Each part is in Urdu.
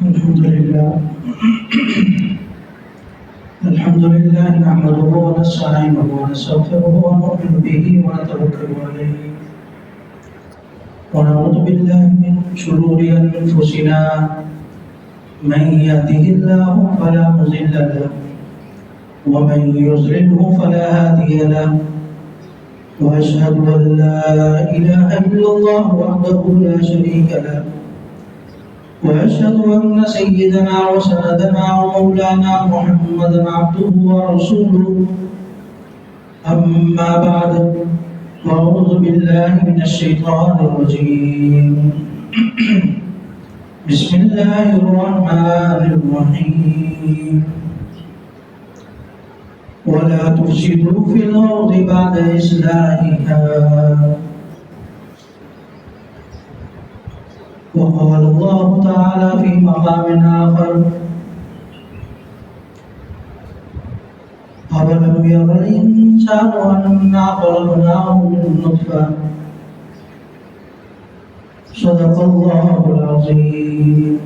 الحمد لله نحمده ونستعينه ونستغفره ونؤمن به ونتوكل عليه ونعوذ بالله من شرور أنفسنا من يهده الله فلا مضل له ومن يضلله فلا هادي له وأشهد أن لا إله إلا الله وحده لا شريك له وأشهد أن سيدنا وسندنا ومولانا محمدا عبده ورسوله أما بعد أعوذ بالله من الشيطان الرجيم بسم الله الرحمن الرحيم ولا تفسدوا في الأرض بعد إصلاحها وقال الله تعالى في مقام آخر أولم ير الإنسان أنا خلقناه من نطفة صدق الله العظيم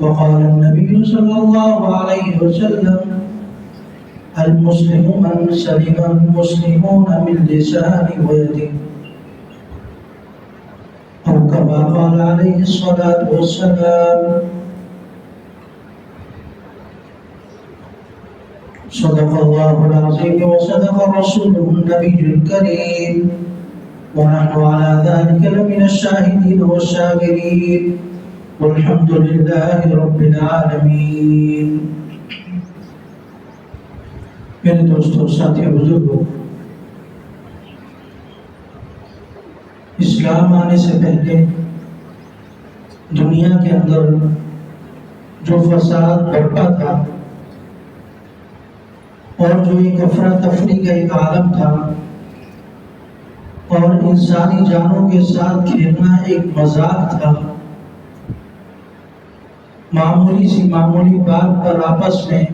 وقال النبي صلى الله عليه وسلم المسلم من سلم المسلمون من لسانه ويده أو كما قال عليه الصلاة والسلام صدق الله العظيم وصدق رسوله النبي الكريم ونحن على ذلك لمن الشاهدين والشاكرين والحمد لله رب العالمين. میرے دوستوں ساتھی بزرگوں، اسلام آنے سے پہلے دنیا کے اندر جو فساد برپا تھا اور جو ایک افراتفری کا ایک عالم تھا اور انسانی جانوں کے ساتھ کھیلنا ایک مذاق تھا، معمولی سی معمولی بات پر آپس میں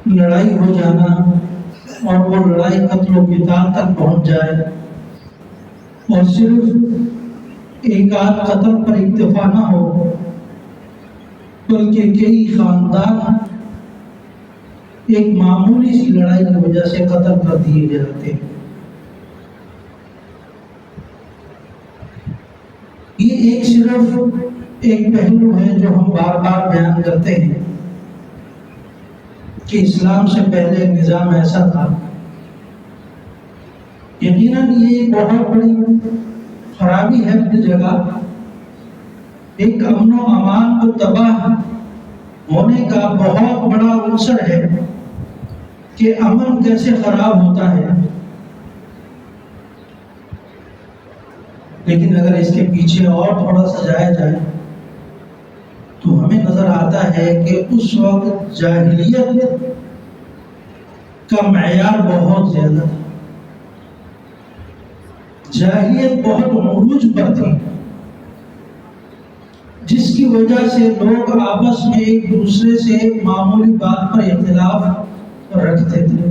لڑائی ہو جانا اور وہ لڑائی قتل و قتال تک پہنچ جائے اور صرف ایک آدھ قتل پر اکتفا نہ ہو بلکہ کئی خاندان ایک معمولی سی لڑائی کی وجہ سے قتل کر دیے جاتے ہیں. یہ ایک صرف ایک پہلو ہے جو ہم بار بار بیان کرتے ہیں کہ اسلام سے پہلے نظام ایسا تھا. یقیناً یہ ایک بہت بڑی خرابی ہے اپنی جگہ، ایک امن و امان کو تباہ ہونے کا بہت بڑا عنصر ہے کہ امن کیسے خراب ہوتا ہے. لیکن اگر اس کے پیچھے اور تھوڑا سا جایا جائے تو ہمیں نظر آتا ہے کہ اس وقت جاہلیت کا معیار بہت زیادہ تھا. جاہلیت بہت عروج پر تھی جس کی وجہ سے لوگ آپس میں ایک دوسرے سے معمولی بات پر اختلاف رکھتے تھے.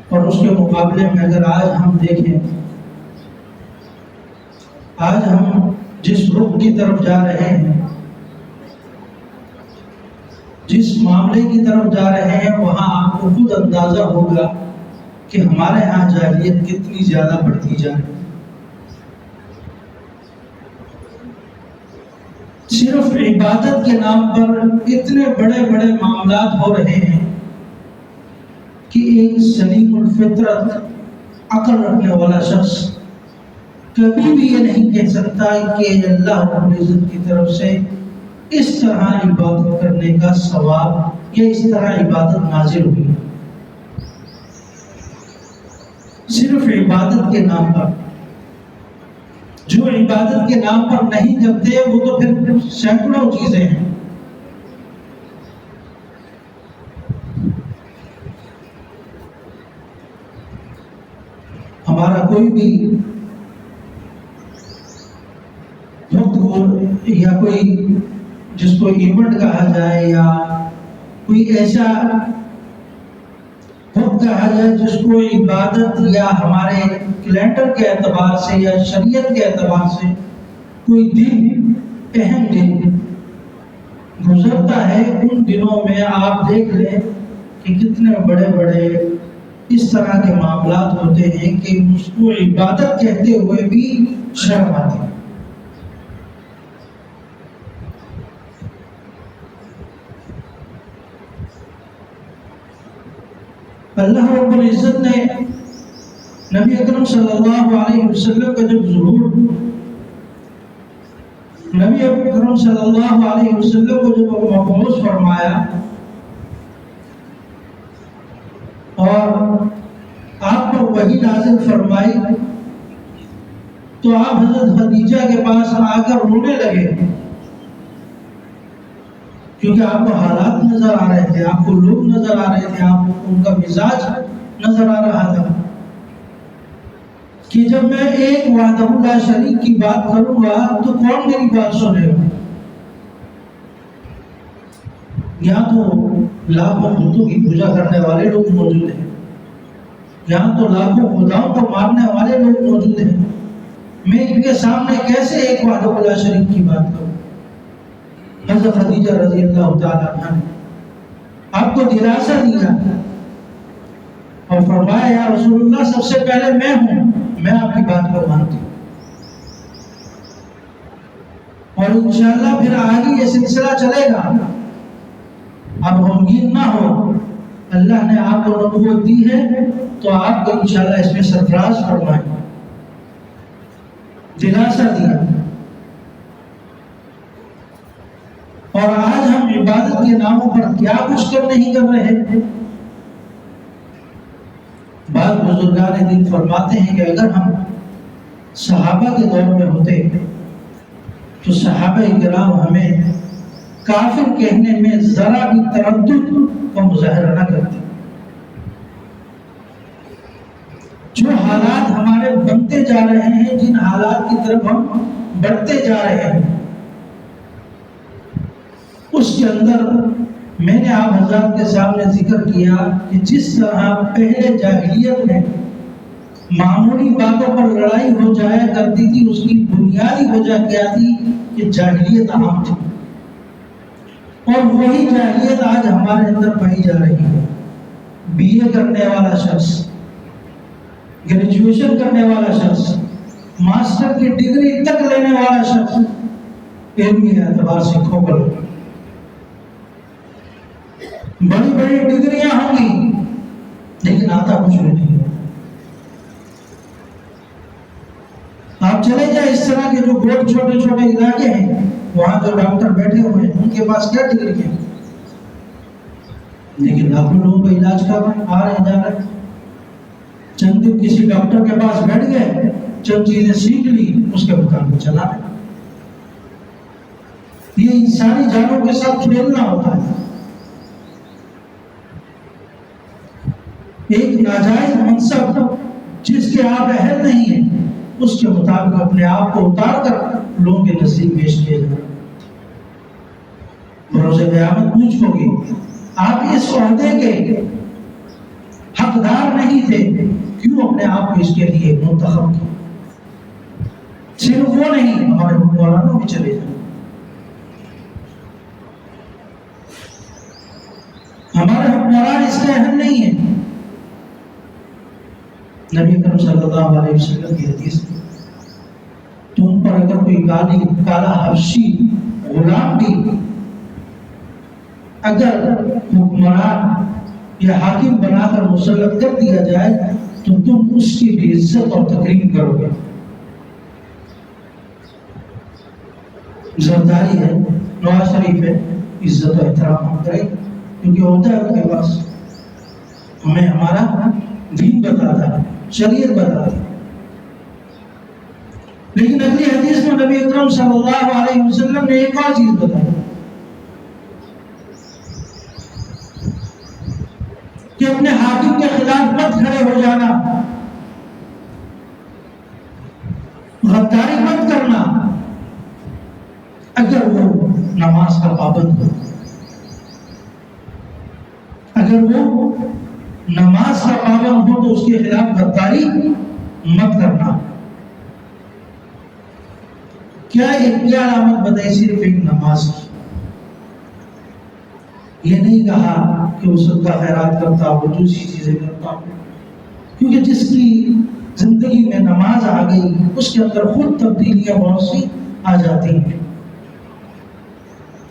اور اس کے مقابلے میں اگر آج ہم دیکھیں، آج ہم جس رخ کی طرف جا رہے ہیں، جس معاملے کی طرف جا رہے ہیں، وہاں آپ کو خود اندازہ ہوگا کہ ہمارے ہاں جاہلیت کتنی زیادہ بڑھتی جا رہی ہے. صرف عبادت کے نام پر اتنے بڑے بڑے معاملات ہو رہے ہیں کہ ایک سلیم الفطرت عقل رکھنے والا شخص کبھی بھی یہ نہیں کہہ سکتا کہ اللہ رب العزت کی طرف سے اس طرح عبادت کرنے کا ثواب یا اس طرح عبادت نازل ہوئی. صرف عبادت کے نام پر، جو عبادت کے نام پر نہیں کرتے وہ تو پھر سینکڑوں چیزیں ہیں. ہمارا کوئی بھی یا کوئی جس کو ایونٹ کہا جائے یا کوئی ایسا وقت کہا جائے جس کو عبادت یا ہمارے کیلنڈر کے اعتبار سے یا شریعت کے اعتبار سے کوئی دن اہم دن گزرتا ہے، ان دنوں میں آپ دیکھ لیں کہ کتنے بڑے بڑے اس طرح کے معاملات ہوتے ہیں کہ اس کو عبادت کہتے ہوئے بھی شرم آتی ہے۔ اللہ رب العزت نے نبی اکرم صلی اللہ علیہ وسلم کا جب ظہور، نبی اکرم صلی اللہ علیہ وسلم کو جب مبعوث فرمایا اور آپ پر وحی نازل فرمائی تو آپ حضرت خدیجہ کے پاس آ کر رونے لگے، کیونکہ آپ کو حالات نظر آ رہے تھے، آپ کو لوگ نظر آ رہے تھے، آپ کو ان کا مزاج نظر آ رہا تھا کہ جب میں ایک وحدہ لا شریک کی بات کروں گا تو کون میری بات سنے گا؟ یہاں تو لاکھوں بتوں کی پوجا کرنے والے لوگ موجود ہیں، یہاں تو لاکھوں خداؤں کو ماننے والے لوگ موجود ہیں، میں ان کے سامنے کیسے ایک وحدہ لا شریک کی بات کروں؟ حضرت خدیجہ رضی اللہ تعالیٰ عنہ نے آپ کو دلاسا دیا اور فرمایا یا رسول اللہ سب سے پہلے میں ہوں، میں آپ کی بات کو مانتی ہوں، اور انشاءاللہ پھر آگے یہ سلسلہ چلے گا۔ اب غمگین نہ ہو، اللہ نے آپ کو نبوت دی ہے تو آپ کو انشاءاللہ اس میں سرفراز فرمائے، دلاسا دیا۔ اور آج ہم عبادت کے ناموں پر کیا کچھ کر نہیں کر رہے ہیں۔ بعض بزرگان دین فرماتے ہیں کہ اگر ہم صحابہ کے دور میں ہوتے تو صحابہ کرام ہمیں کافر کہنے میں ذرا بھی تردد و مظاہرہ نہ کرتے۔ جو حالات ہمارے بنتے جا رہے ہیں، جن حالات کی طرف ہم بڑھتے جا رہے ہیں، اس کے اندر میں نے آپ حضرات کے سامنے ذکر کیا کہ جس طرح پہلے جاہلیت میں معمولی باتوں پر لڑائی ہو جایا کرتی تھی، اس کی بنیادی وجہ کیا تھی کہ جاہلیت عام تھی، اور وہی جاہلیت آج ہمارے اندر پائی جا رہی ہے۔ بی اے کرنے والا شخص، گریجویشن کرنے والا شخص، ماسٹر کی ڈگری تک لینے والا شخص علمی اعتبار سے کھوکھلا، بڑی بڑی ڈگریاں ہوں گی لیکن آتا کچھ بھی نہیں۔ آپ چلے جائیں اس طرح کے جو بہت چھوٹے چھوٹے علاقے ہیں، وہاں جو ڈاکٹر بیٹھے ہوئے ہیں ان کے پاس کیا ڈگری ہے، لیکن لاکھوں لوگوں کا علاج کر رہے ہیں، آ رہے ہیں جا رہے ہیں۔ چند دن کسی ڈاکٹر کے پاس بیٹھ گئے، چند چیزیں سیکھ لی، اس کے مطابق چلا رہے۔ یہ انسانی جانوں کے ساتھ کھیلنا ہوتا ہے۔ ایک ناجائز منصب جس کے آپ اہل نہیں ہیں، اس کے مطابق اپنے آپ کو اتار کر لوگوں کے نزدیک پیش کیا جائے۔ بروز قیامت پوچھ ہوگی آپ اس عہدے کے حقدار نہیں تھے، کیوں اپنے آپ کو اس کے لیے منتخب کیا؟ صرف وہ نہیں، ہمارے حکمرانوں بھی چلے جائیں، ہمارے حکمران اس کے اہل نہیں ہیں۔ نبی اکرم صلی اللہ علیہ وسلم کی حدیث ہے، تم پر اگر کوئی کالا حبشی غلام بھی اگر حکمران یا حاکم بنا کر مسلط کر دیا جائے تو تم اس کی بھی عزت اور تکریم کرو گے۔ ذمہ ہے، نواز شریف ہے، عزت و احترام ہم کریں کیونکہ ہوتا ہے ان کے پاس، ہمیں ہمارا دین بتاتا ہے، شریعت بتاتی ہے۔ لیکن اگلی حدیث میں نبی اکرم صلی اللہ علیہ وسلم نے ایک اور چیز بتائی کہ اپنے حاکم کے خلاف مت کھڑے ہو جانا، غداری مت کرنا اگر وہ نماز کا پابند ہو، اگر وہ نماز کا پابند ہو تو اس کے خلاف غداری مت کرنا. کیا علامت بتائی؟ صرف ایک نماز کی. یہ نہیں کہا کہ وہ صدقہ خیرات کرتا ہو، دوسری چیزیں کرتا ہو، کیونکہ جس کی زندگی میں نماز آ گئی اس کے اندر خود تبدیلیاں بہت سی آ جاتی ہیں.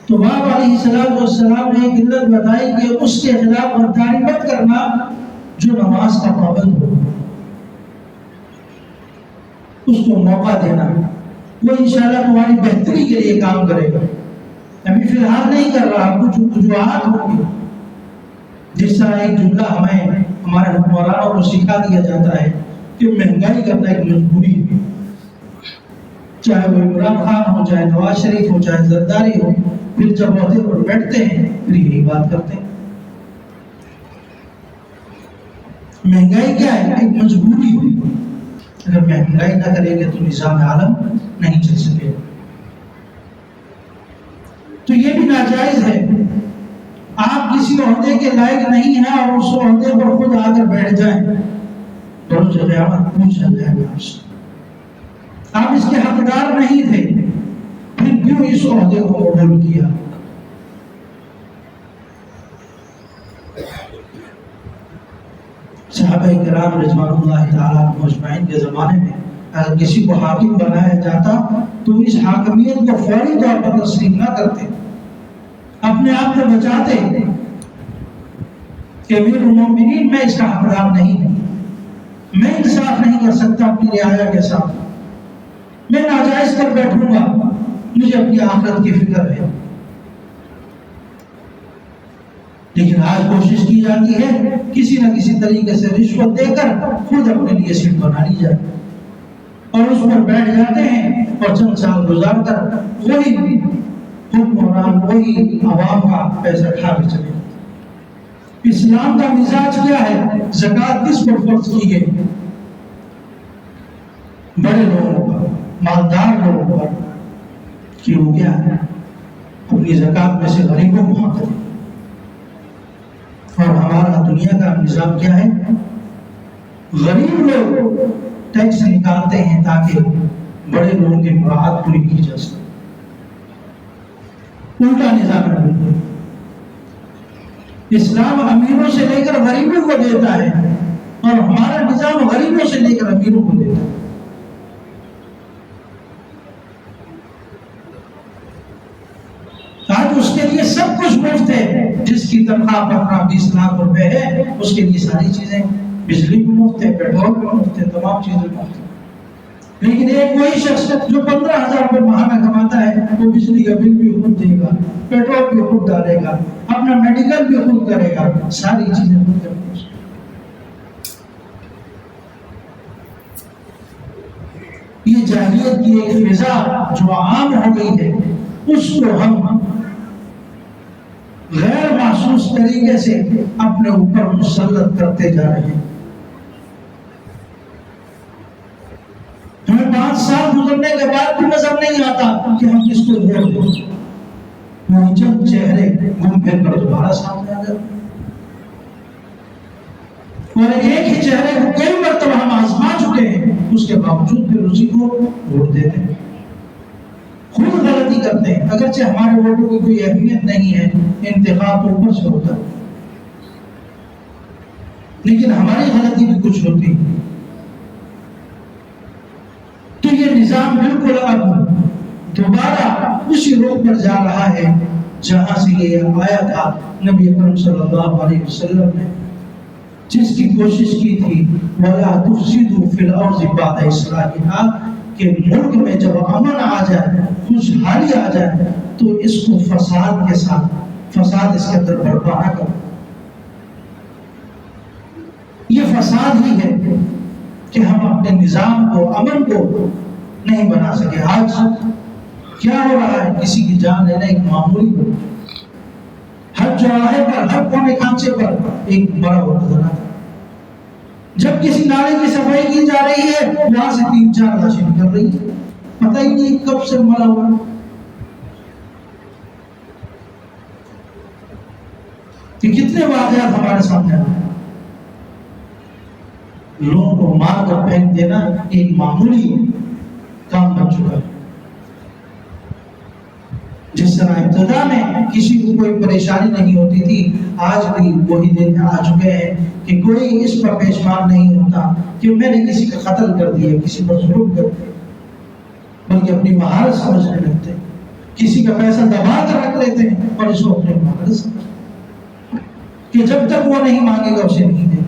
تو باپ علیہ السلام نے ایک علت بتائی کہ اس کے خلاف غداری مت کرنا جو نماز کا پابند ہو. اس کو موقع دینا، وہ انشاءاللہ تمہاری بہتری کے لیے کام کرے گا. ابھی فی الحال نہیں کر رہا، کچھ وجوہات ہوں گی. جس طرح ایک جملہ ہمیں ہمارے حکمرانوں کو سکھا دیا جاتا ہے کہ مہنگائی کرنا ایک مجبوری ہے. چاہے وہ عمران خان ہو، چاہے نواز شریف ہو، چاہے زرداری ہو، پھر جب عہدے پر بیٹھتے ہیں پھر یہی بات کرتے ہیں. مہنگائی کیا ہے؟ ایک مجبوری ہے. اگر مہنگائی نہ کریں گے تو نظام عالم نہیں چل سکے. تو یہ بھی ناجائز ہے. آپ کسی عہدے کے لائق نہیں ہیں اور اس عہدے پر خود آ کر بیٹھ جائیں تو روز قیامت پوچھا جائے گا آپ سے. آپ اس کے حقدار نہیں تھے، پھر کیوں اس عہدے کو قبول کیا؟ صحابہ کرام رضوان اللہ تعالیٰ عنہم اجمعین کے زمانے میں اگر کسی کو حاکم بنایا جاتا تو اس حاکمیت کو فوری طور پر تسلیم نہ کرتے، اپنے آپ کو بچاتے کہ امیر المومنین میں اس کا حقدار نہیں ہوں، میں انصاف نہیں کر سکتا اپنی رعایا کے ساتھ، میں ناجائز کر بیٹھوں گا، مجھے اپنی آخرت کی فکر ہے. لیکن آج کوشش کی جاتی ہے کسی نہ کسی طریقے سے رشوت دے کر خود اپنے لیے سیٹ بنا لی جائے اور اس پر بیٹھ جاتے ہیں اور چند سال گزار کر وہی حکمران وہی عوام کا پیسہ کھا کے چلے. اسلام کا مزاج کیا ہے؟ زکوٰۃ کس پر فرض کی گئی؟ بڑے لوگوں پر، مالدار لوگوں پر، کہ وہ کیا ہے اپنی زکوٰۃ میں سے غریبوں کو حق دے. اور ہمارا دنیا کا نظام کیا ہے؟ غریب لوگ ٹیکس نکالتے ہیں تاکہ بڑے لوگوں کی مراعات پوری کی جا سکے. الٹا نظام ہے. اسلام امیروں سے لے کر غریبوں کو دیتا ہے اور ہمارا نظام غریبوں سے لے کر امیروں کو دیتا ہے. آج اس کے لیے سب کچھ مفت ہے. جس کی تنخواہ 15-20 لاکھ روپے ہے اس کے لیے ساری چیزیں، بجلی بھی مفت ہے، پیٹرول بھی مفت ہے، تمام چیزیں مفت ہیں. لیکن ایک وہی شخص جو 15,000 روپے ماہانہ کماتا ہے وہ بجلی کا بل بھی خود دے گا، پیٹرول بھی خود ڈالے گا، اپنا میڈیکل بھی خود کرے گا، ساری چیزیں خود کرے گا. یہ جاہلیت کی ایک فضا جو عام ہو گئی ہے اس کو ہم غیر محسوس طریقے سے اپنے اوپر مسلط کرتے جا رہے ہیں. ہمیں 5 سال گزرنے کے بعد بھی نظر نہیں آتا کہ ہم کس کو ووٹ دیں. وہ چند چہرے گھوم پھر کر دوبارہ سامنے آ جاتے اور ایک ہی چہرے کو کئی مرتبہ ہم آزما چکے ہیں، اس کے باوجود پھر اسی کو ووٹ دیتے ہیں. خود غلطی کرتے ہیں، اگرچہ ہمارے ووٹوں کی کوئی اہمیت نہیں ہے، انتخاب تو اوپر سے ہوتا ہے، لیکن ہماری غلطی بھی کچھ ہوتی ہے. تو یہ نظام بالکل اب دوبارہ اسی روک پر جا رہا ہے جہاں سے یہ آیا تھا. نبی اکرم صلی اللہ علیہ وسلم نے جس کی کوشش کی تھی وَلَا تُفْسِدُوا فِي الْأَرْضِ بَعْدَ إِصْلَاحِهَا، کہ ملک میں جب امن آ جائے، خوشحالی آ جائے تو اس کو فساد کے ساتھ، فساد اس کے اندر برپا نہ کرو. یہ فساد ہی ہے کہ ہم اپنے نظام کو، امن کو نہیں بنا سکے. آج کیا ہو رہا ہے؟ کسی کی جان لینا ایک معمولی ہو، ہر چوراہے پر، ہر کونے خانچے پر ایک بڑا ہو نظر آتا ہے. جب کسی نالے کی صفائی کی جا رہی ہے وہاں سے 3-4 لاشیں نکل رہی ہے، پتہ ہی نہیں کب سے مرا ہوا. کہ کتنے واقعات ہمارے سامنے آ رہے ہیں. لوگوں کو مار کر پھینک دینا ایک معمولی کام بن چکا ہے۔ جس طرح ابتدا میں کسی کو کوئی پریشانی نہیں ہوتی تھی، آج بھی وہی دن آ چکے ہیں کہ کوئی اس پر پشیمان نہیں ہوتا کہ میں نے کسی کا قتل کر دیا، کسی پر ظلم کر دیا، بلکہ اپنی مہارت سمجھنے لگتے ہیں۔ کسی کا پیسہ دبا کر رکھ لیتے ہیں اور اس کو اپنی مہارت سمجھتے ہیں کہ جب تک وہ نہیں مانگے گا اسے نہیں دے گا۔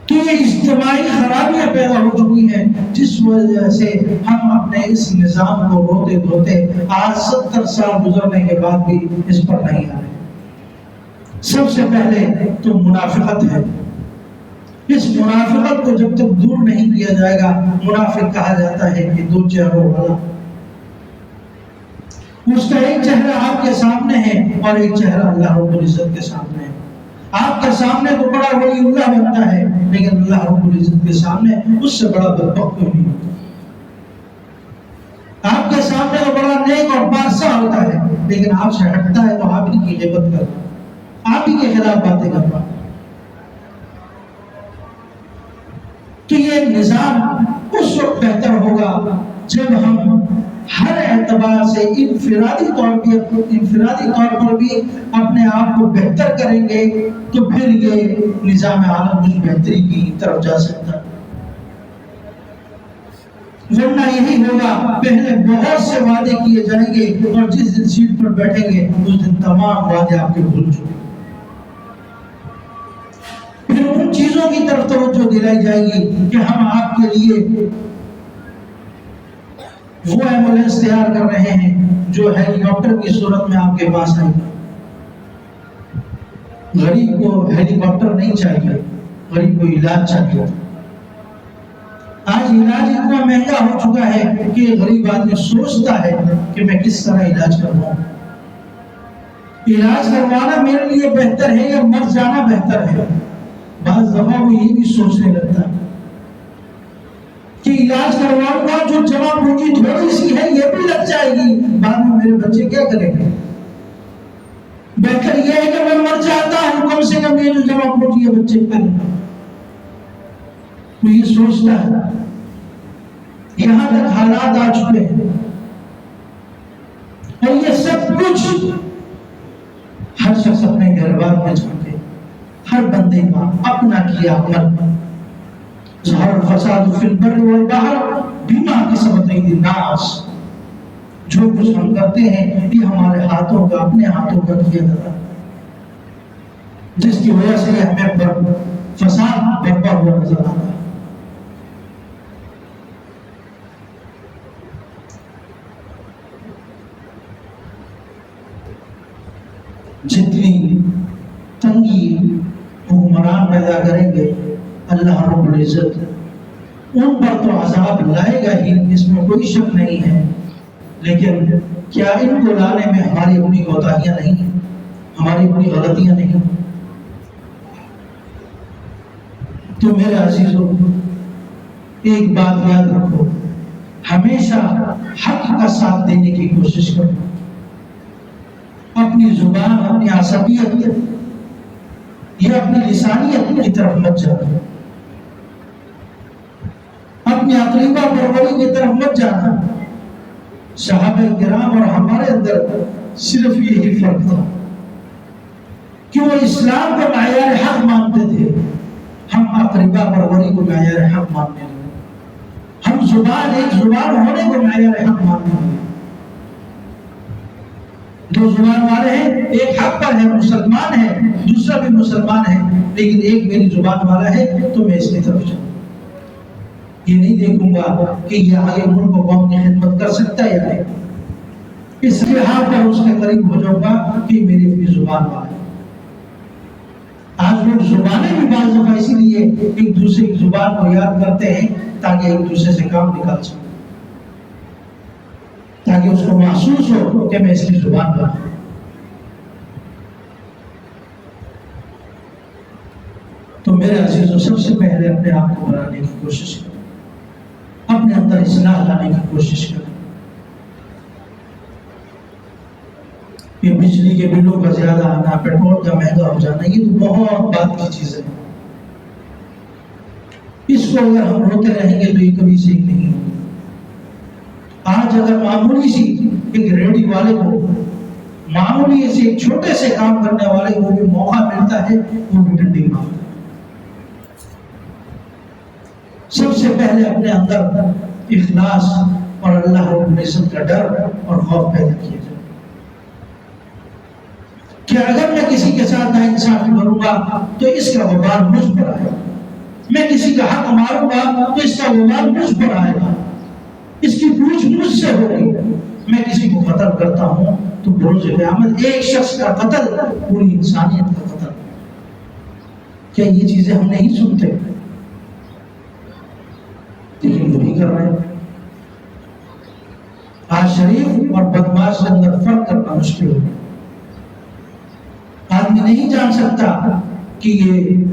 تو یہ اجتماعی خرابیاں پیدا ہو چکی ہیں، جس وجہ سے ہم اپنے اس نظام کو روتے دھوتے آج 70 سال گزرنے کے بعد بھی اس پر نہیں آ رہے۔ سب سے پہلے تو منافقت ہے۔ اس منافقت کو جب تک دور نہیں کیا جائے گا، منافق کہا جاتا ہے کہ دو چہروں والا۔ اس کا ایک چہرہ آپ کے سامنے ہے اور ایک چہرہ اللہ رب العزت کے سامنے ہے۔ آپ کے سامنے تو بڑا ولی اللہ بنتا ہے، لیکن اللہ رب العزت کے سامنے اس سے بڑا بدبخت کوئی نہیں ہوتا۔ آپ کے سامنے تو بڑا نیک اور بادشاہ ہوتا ہے، لیکن آپ سے ہٹتا ہے تو آپ ہی کی غیبت کرتا ہے، آپ ہی کے خلاف باتیں کرتا ہے۔ تو یہ نظام اس وقت بہتر ہوگا جب ہم ہر اعتبار سے انفرادی طور پر بھی اپنے آپ کو بہتر کریں گے، تو پھر یہ نظام عالم کچھ بہتری کی طرف جا سکتا ہے۔ ورنہ یہی ہوگا، پہلے بہت سے وعدے کیے جائیں گے اور جس دن سیٹ پر بیٹھیں گے اس دن تمام وعدے آپ کے بھول چکے، پھر ان چیزوں کی طرف توجہ دلائی جائے گی کہ ہم آپ کے لیے وہ ایمبولینس تیار کر رہے ہیں جو ہیلی کاپٹر کی صورت میں آپ کے پاس آئے گی۔ غریب کو ہیلی کاپٹر نہیں چاہیے، غریب کو علاج چاہیے۔ آج علاج اتنا مہنگا ہو چکا ہے کہ غریب آدمی سوچتا ہے کہ میں کس طرح علاج کرواؤں۔ علاج کروانا میرے لیے بہتر ہے یا مر جانا بہتر ہے؟ بعض دفعہ وہ یہ بھی سوچنے لگتا ہے کہ علاج کرواؤں گا، جو جمع پونجی تھوڑی سی ہے یہ بھی لگ جائے گی، بعد میں میرے بچے کیا کریں گے؟ بہتر یہ ہے کہ میں مر جاتا ہوں، کم سے کم یہ جو جمع پونجی ہے بچے کریں گے۔ وہ یہ سوچتا ہے۔ یہاں تک حالات آ چکے ہیں، اور یہ سب کچھ ہر شخص اپنے گھر بار میں جھانکے، ہر بندے کا اپنا کیا عمل۔ ظہر الفساد فی البر والبحر بما کسبت ایدی الناس، جو کچھ ہم کرتے ہیں یہ ہمارے ہاتھوں کا، اپنے ہاتھوں کا کیا جاتا ہے، جس کی وجہ سے ہمیں فساد برپا ہوا نظر آتا ہے۔ جتنی تنگی حکمران پیدا کریں گے اللہ رب العزت ان پر تو عذاب لائے گا ہی، اس میں کوئی شک نہیں ہے، لیکن کیا ان کو لانے میں ہماری اپنی کوتاہیاں نہیں ہیں، ہماری اپنی غلطیاں نہیں؟ تو میرے عزیزوں، ایک بات یاد رکھو، ہمیشہ حق کا ساتھ دینے کی کوشش کرو، اپنی زبان، اپنی عصبیت یا اپنی لسانیت کی طرف مت جانا، اپنی عقیدہ پروری کی طرف مت جانا۔ صحابہ کرام اور ہمارے اندر صرف یہی فرق تھا کہ وہ اسلام کو معیار حق مانتے تھے، ہم عقیدہ پروری کو معیار حق مانتے ہیں، ہم ایک زبان ہونے کو معیار حق مانتے ہیں۔ دو زبان والے ہیں، ایک حق پر ہے، مسلمان ہے، دوسرا بھی مسلمان ہے، لیکن ایک میری زبان والا ہے تو میں اس کی طرف جاؤں، یہ نہیں دیکھوں گا کہ یہ آگے ملک و قوم کی خدمت کر سکتا ہے یا نہیں، اس لحاظ پر اس کے قریب ہو جاؤں گا کہ میری اپنی زبان والا ہے۔ آج لوگ زبانیں بھی بعض دفعہ اسی لیے ایک دوسرے کی زبان کو یاد کرتے ہیں تاکہ ایک دوسرے سے کام نکال سکیں، تاکہ اس کو محسوس ہو کہ میں اس کی زبان پر ہوں۔ تو میرے عزیزوں، سب سے پہلے اپنے آپ کو بنانے کی کوشش کریں، اپنے اندر اصلاح لانے کی کوشش کریں۔ یہ بجلی کے بلوں کا زیادہ آنا، پیٹرول کا مہنگا ہو جانا، یہ تو بہت بات کی چیزیں ہیں. اس کو اگر ہم روتے رہیں گے تو یہ کبھی صحیح نہیں ہوگی. آج اگر معمولی سی ایک ریڈی والے کو، معمولی سے ایک چھوٹے سے کام کرنے والے کو بھی موقع ملتا ہے، وہ بھی ڈنڈی مارتا ہے. سب سے پہلے اپنے اندر اخلاص اور اللہ رب العزت کا ڈر اور خوف پیدا کیا جائے کہ اگر میں کسی کے ساتھ ناانصافی کروں گا تو اس کا وبال مجھ پر آئے گا، میں کسی کا حق ماروں گا تو اس کا وبال مجھ پر آئے گا، اس کی پوچھ مجھ سے ہوگی. میں کسی کو قتل کرتا ہوں تو بروز قیامت ایک شخص کا قتل پوری انسانیت کا قتل. کیا یہ چیزیں ہم نہیں سنتے؟ لیکن وہی کر رہے ہیں. آج شریف اور بدماش کے اندر فرق کرنا مشکل ہو گیا. آدمی نہیں جان سکتا کہ یہ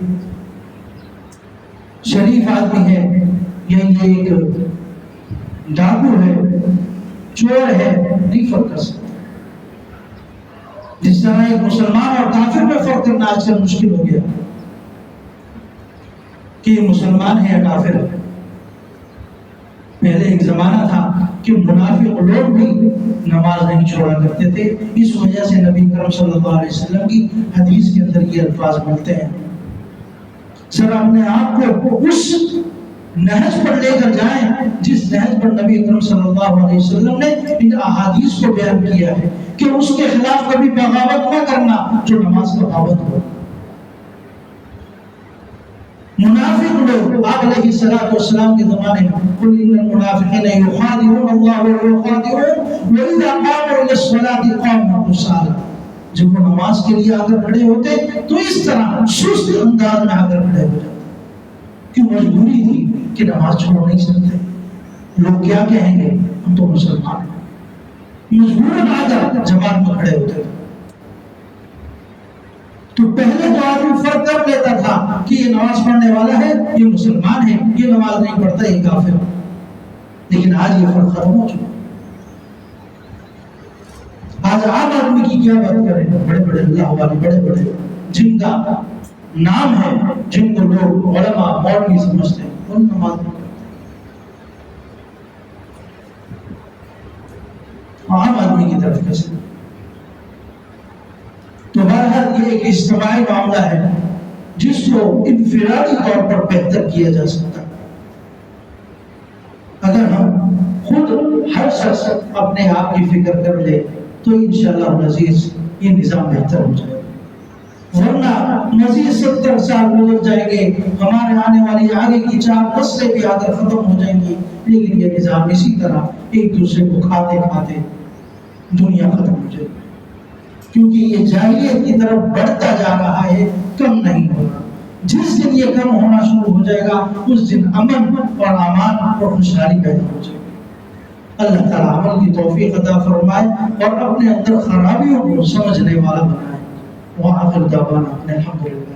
شریف آدمی ہے یا یہ ایک ڈاکو ہے، چور ہے، نہیں فرق کر سکتا. جس طرح ایک مسلمان اور کافر میں فرق کرنا آج کل مشکل ہو گیا کہ یہ مسلمان ہے یا کافر ہے. پہلے ایک زمانہ تھا کہ منافق لوگ بھی نماز نہیں چھوڑا کرتے تھے. اس وجہ سے نبی کرم صلی اللہ علیہ وسلم کی حدیث کے اندر یہ الفاظ ملتے ہیں. ذرا اپنے آپ کو اس نہج پر لے کر جائیں جس نہج پر نبی کرم صلی اللہ علیہ وسلم نے ان احادیث کو بیان کیا ہے کہ اس کے خلاف کبھی بغاوت نہ کرنا جو نماز کا پابند ہو. منافق لوگ آپ علیہ الصلوۃ والسلام کے زمانے میں قل ان المنافقین یخادعون اللہ ویخادعون واذا قاموا الى الصلاة قاموا کسالى. جب وہ نماز کے لیے آگر کھڑے ہوتے تو اس طرح سست انداز میں آگر کھڑے ہو جاتے. کیوں؟ مجبوری تھی کہ نماز چھوڑ نہیں سکتے. لوگ کیا کہیں گے؟ ہم تو مسلمان ہیں. مجبوراً آگر جماعت میں کھڑے ہوتے تھے. تو پہلے تو آدمی فرق کر لیتا تھا کہ یہ نماز پڑھنے والا ہے، یہ مسلمان ہے، یہ نماز نہیں پڑھتا، یہ کافر ہے. لیکن آج یہ فرق ختم ہو چکا. آج عام آدمی کی کیا بات کریں؟ بڑے بڑے اللہ والے، بڑے بڑے جن کا نام ہے، جن کو لوگ علماء مولوی سمجھتے ہیں، ان نماز نہیں پڑھتے. عام آدمی کی طرف کیسے؟ تو بہرحال یہ ایک اجتماعی معاملہ ہے جس کو انفرادی طور پر بہتر کیا جا سکتا ہے. اگر ہم خود ہر شخص اپنے آپ کی فکر کر لے تو انشاءاللہ العزیز یہ نظام بہتر ہو جائے گا. ورنہ مزید 70 سال گزر جائیں گے، ہمارے آنے والی آگے کی 4 نسلیں بھی آگر ختم ہو جائیں گی، لیکن یہ نظام اسی طرح ایک دوسرے کو کھاتے کھاتے دنیا ختم ہو جائے گی. کیونکہ یہ جاہلیت کی طرف بڑھتا جا رہا ہے، کم نہیں ہو رہا. جس دن یہ کم ہونا شروع ہو جائے گا اس دن امن اور امان اور خوشحالی پیدا ہو جائے گی. اللہ تعالیٰ عمل کی توفیق عطا فرمائے اور اپنے اندر خرابیوں کو سمجھنے والا بنائے. وآخر دعوانا الحمدللہ.